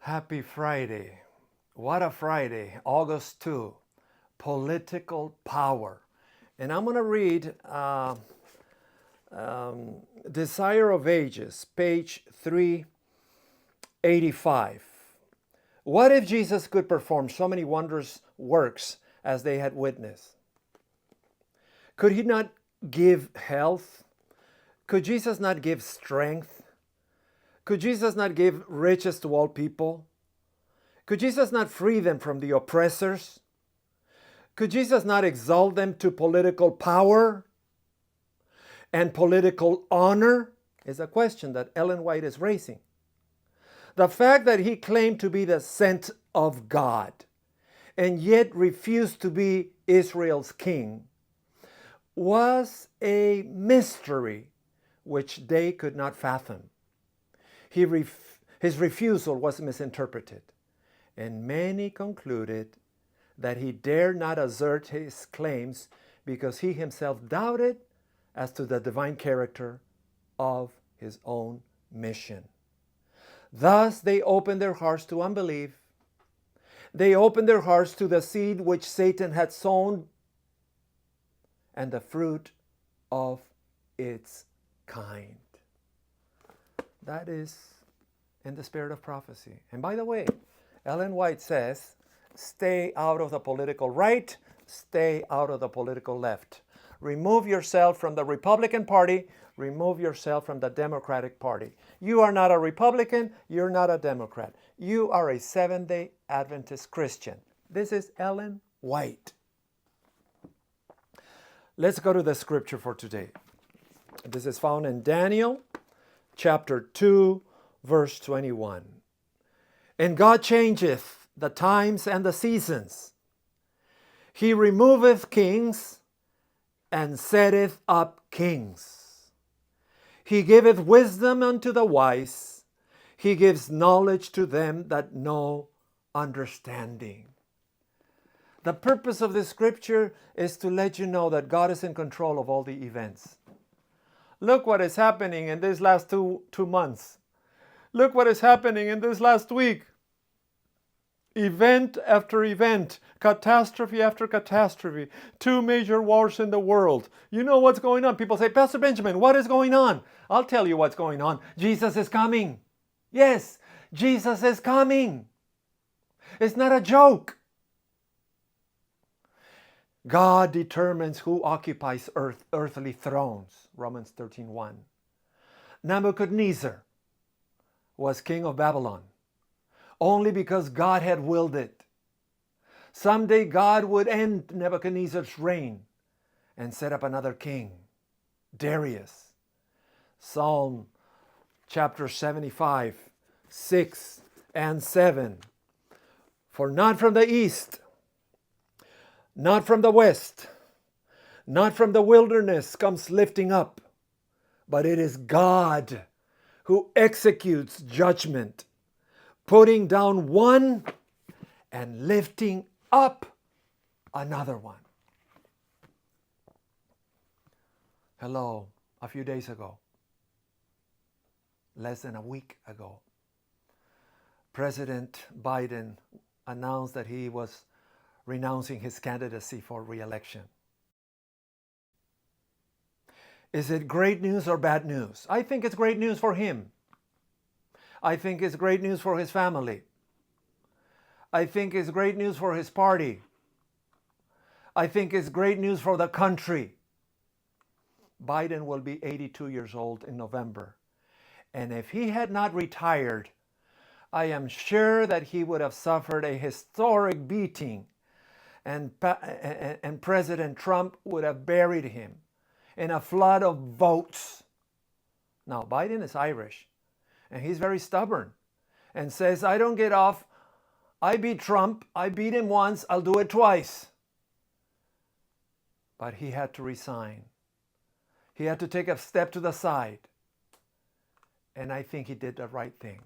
Happy Friday. What a Friday, August 2, political power. And I'm going to read Desire of Ages, page 385. What if Jesus could perform so many wondrous works as they had witnessed? Could he not give health? Could Jesus not give strength? Could Jesus not give riches to all people? Could Jesus not free them from the oppressors? Could Jesus not exalt them to political power and political honor? Is a question that Ellen White is raising. The fact that he claimed to be the sent of God and yet refused to be Israel's king was a mystery which they could not fathom. His refusal was misinterpreted, and many concluded that he dared not assert his claims because he himself doubted as to the divine character of his own mission. Thus they opened their hearts to unbelief. They opened their hearts to the seed which Satan had sown and the fruit of its kind. That is in the spirit of prophecy. And by the way, Ellen White says, stay out of the political right, stay out of the political left. Remove yourself from the Republican Party, remove yourself from the Democratic Party. You are not a Republican, you're not a Democrat. You are a Seventh-day Adventist Christian. This is Ellen White. Let's go to the scripture for today. This is found in Daniel chapter 2, verse 21. And God changeth the times and the seasons. He removeth kings and setteth up kings. He giveth wisdom unto the wise. He gives knowledge to them that know understanding. The purpose of this scripture is to let you know that God is in control of all the events. Look what is happening in these last two months. Look what is happening in this last week. Event after event, catastrophe after catastrophe, two major wars in the world. You know what's going on. People say, Pastor Benjamin, what is going on? I'll tell you what's going on. Jesus is coming. Yes, Jesus is coming. It's not a joke. God determines who occupies earthly thrones. Romans 13:1. Nebuchadnezzar was king of Babylon only because God had willed it. Someday God would end Nebuchadnezzar's reign and set up another king, Darius. Psalm chapter 75, 6 and 7. For not from the east, not from the west, not from the wilderness comes lifting up, but it is God who executes judgment, putting down one and lifting up another one. Hello, a few days ago, less than a week ago, President Biden announced that he was renouncing his candidacy for re-election. Is it great news or bad news? I think it's great news for him. I think it's great news for his family. I think it's great news for his party. I think it's great news for the country. Biden will be 82 years old in November. And if he had not retired, I am sure that he would have suffered a historic beating, and President Trump would have buried him in a flood of votes. Now, Biden is Irish, and he's very stubborn and says, I don't get off. I beat Trump. I beat him once. I'll do it twice. But he had to resign. He had to take a step to the side. And I think he did the right thing.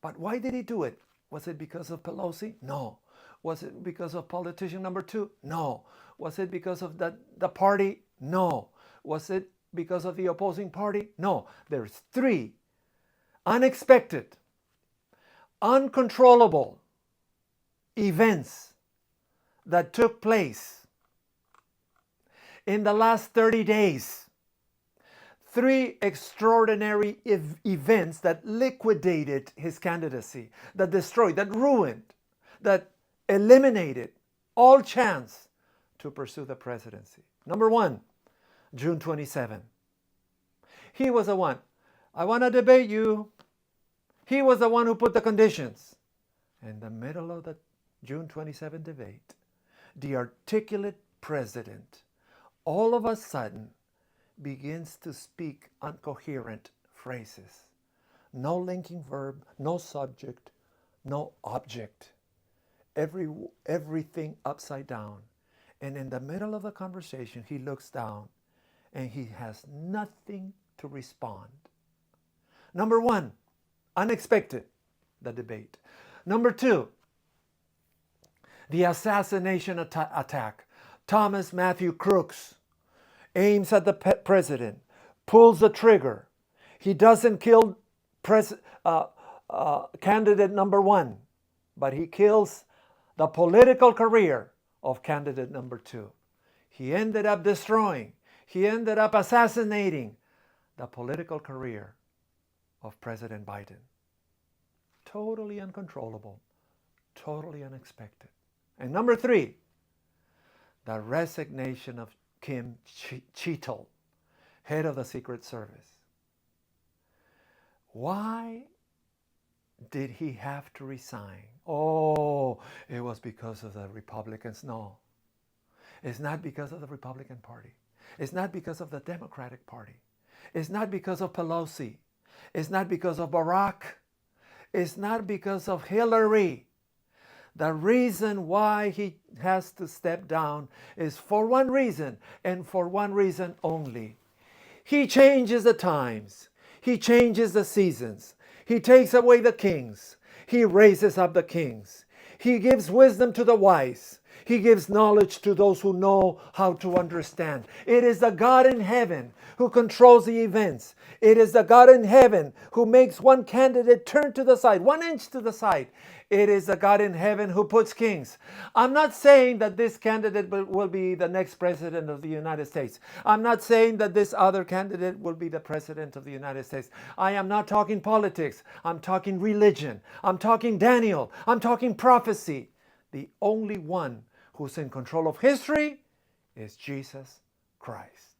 But why did he do it? Was it because of Pelosi? No. Was it because of politician number 2? No. Was it because of the party? No. Was it because of the opposing party? No. There's 3 unexpected, uncontrollable events that took place in the last 30 days. 3 extraordinary events that liquidated his candidacy, that destroyed, that ruined, that eliminated all chance to pursue the presidency. Number 1, June 27. He was the one. I want to debate you. He was the one who put the conditions. In the middle of the June 27 debate, the articulate president all of a sudden begins to speak incoherent phrases. No linking verb, no subject, no object. Everything upside down. And in the middle of the conversation, he looks down and he has nothing to respond. Number 1, unexpected, the debate. Number 2, the assassination attack. Thomas Matthew Crooks aims at the president, pulls the trigger. He doesn't kill candidate number 1, but he kills the political career of candidate number 2. He ended up destroying, he ended up assassinating the political career of President Biden. Totally uncontrollable, totally unexpected. And number 3, the resignation of Kim Cheetle, head of the Secret Service. Why did he have to resign? Oh, it was because of the Republicans. No, it's not because of the Republican Party. It's not because of the Democratic Party. It's not because of Pelosi. It's not because of Barack. It's not because of Hillary. The reason why he has to step down is for one reason, and for one reason only. He changes the times. He changes the seasons. He takes away the kings. He raises up the kings. He gives wisdom to the wise. He gives knowledge to those who know how to understand. It is the God in heaven who controls the events. It is the God in heaven who makes one candidate turn to the side, 1 inch to the side. It is the God in heaven who puts kings. I'm not saying that this candidate will be the next president of the United States. I'm not saying that this other candidate will be the president of the United States. I am not talking politics. I'm talking religion. I'm talking Daniel. I'm talking prophecy. The only one who's in control of history is Jesus Christ.